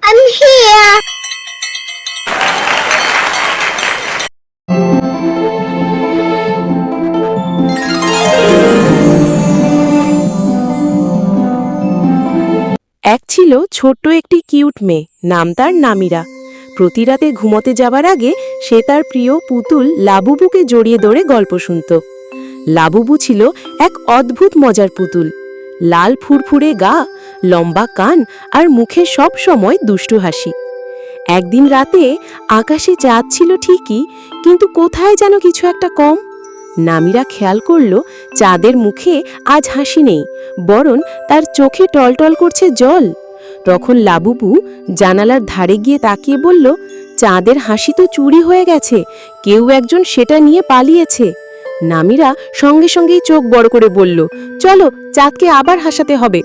I'm here. এক ছিল ছোট্ট একটি কিউট মেয়ে, নাম তার নামিরা। প্রতি রাতে ঘুমোতে যাবার আগে সে তার প্রিয় পুতুল লাবুবুকে জড়িয়ে ধরে গল্প শুনত। লাবুবু ছিল এক অদ্ভুত মজার পুতুল। লাল ফুরফুরে গা, লম্বা কান আর মুখে সব সময় দুষ্টু হাসি। একদিন রাতে আকাশে চাঁদ ছিল ঠিকই, কিন্তু কোথায় যেন কিছু একটা কম। নামিরা খেয়াল করল চাঁদের মুখে আজ হাসি নেই, বরং তার চোখে টলটল করছে জল। তখন লাবুবু জানালার ধারে গিয়ে তাকিয়ে বলল, চাঁদের হাসি তো চুরি হয়ে গেছে, কেউ একজন সেটা নিয়ে পালিয়েছে। নামিরা সঙ্গে সঙ্গেই চোখ বড় করে বলল, চলো চাঁদকে আবার হাসাতে হবে।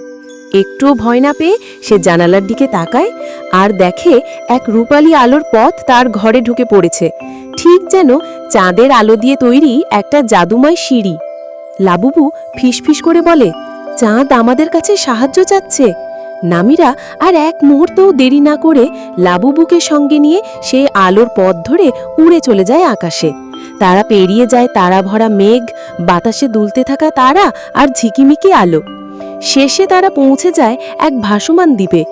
একটুও ভয় না পেয়ে সে জানালার দিকে তাকায় আর দেখে এক রূপালী আলোর পথ তার ঘরে ঢুকে পড়েছে, ঠিক যেন চাঁদের আলো দিয়ে তৈরি একটা জাদুময় সিঁড়ি। লাবুবু ফিসফিস করে বলে, চাঁদ আমাদের কাছে সাহায্য চাচ্ছে। নামিরা আর এক মুহূর্তও দেরি না করে লাবুবুকে সঙ্গে নিয়ে সেই আলোর পথ ধরে উড়ে চলে যায় আকাশে। তারা পেরিয়ে যায় তারা ভরা মেঘ, বাতাসে দুলতে থাকা তারা আর ঝিকিমিকি আলো। শেষে তারা পৌঁছে যায় এক ভাসমান দ্বীপে।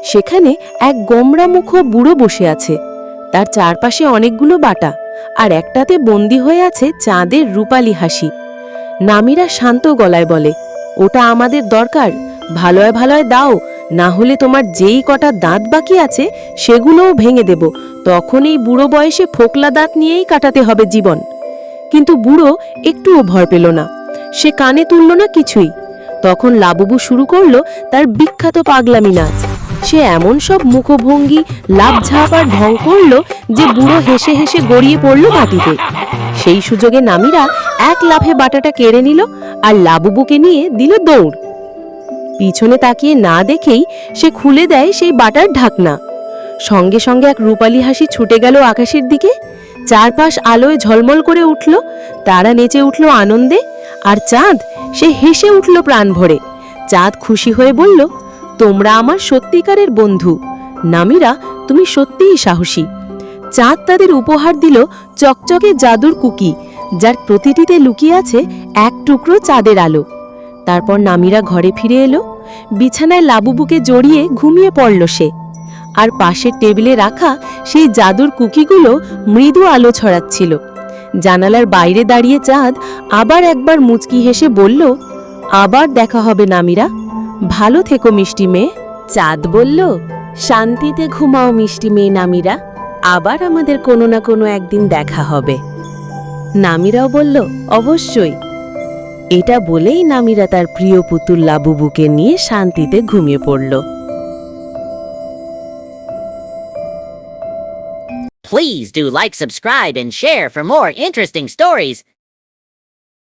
সেখানে এক গোমড়ামুখ বুড়ো বসে আছে। তার চারপাশে অনেকগুলো বাটা, আর একটাতে বন্দি হয়ে আছে চাঁদের রূপালী হাসি। নামিরা শান্ত গলায় বলে, ওটা আমাদের দরকার, ভালোয় ভালোয় দাও, না হলে তোমার যেই কটা দাঁত বাকি আছে সেগুলোও ভেঙে দেব। তখন এই বুড়ো বয়সে ফোকলা দাঁত নিয়েই কাটাতে হবে জীবন। কিন্তু বুড়ো একটুও ভয় পেল না, সে কানে তুলল না কিছুই। তখন লাবুবু শুরু করলো তার বিখ্যাত পাগলামি নাচ। সে এমন সব মুখভঙ্গি, লাফঝাপ আর ঢং করল যে বুড়ো হেসে হেসে গড়িয়ে পড়ল মাটিতে। সেই সুযোগে নামিরা এক লাফে বাটাটা কেড়ে নিল আর লাবুবুকে নিয়ে দিল দৌড়। পিছনে তাকিয়ে না দেখেই সে খুলে দেয় সেই বাটার ঢাকনা। সঙ্গে সঙ্গে এক রূপালী হাসি ছুটে গেল আকাশের দিকে। চারপাশ আলোয় ঝলমল করে উঠল, তারা নেচে উঠল আনন্দে, আর চাঁদ সে হেসে উঠল প্রাণ ভরে। চাঁদ খুশি হয়ে বলল, তোমরা আমার সত্যিকারের বন্ধু। নামিরা, তুমি সত্যিই সাহসী। চাঁদ তাদের উপহার দিল চকচকে জাদুর কুকি, যার প্রতিটিতে লুকিয়ে আছে এক টুকরো চাঁদের আলো। তারপর নামিরা ঘরে ফিরে এলো। বিছানায় লাবুবুকে জড়িয়ে ঘুমিয়ে পড়ল সে। আর পাশের টেবিলে রাখা সেই জাদুর কুকিগুলো মৃদু আলো ছড়াচ্ছিল। জানালার বাইরে দাঁড়িয়ে চাঁদ আবার একবার মুচকি হেসে বলল, আবার দেখা হবে নামিরা, ভালো থেকো মিষ্টি মেয়ে। চাঁদ বলল, শান্তিতে ঘুমাও মিষ্টি মেয়ে নামিরা, আবার আমাদের কোনো না কোনো একদিন দেখা হবে। নামিরাও বলল, অবশ্যই। এটা বলেই নামিরা তার প্রিয় পুতুল লাবুবুকে নিয়ে শান্তিতে ঘুমিয়ে পড়ল। Please do like, subscribe, and share for more interesting stories.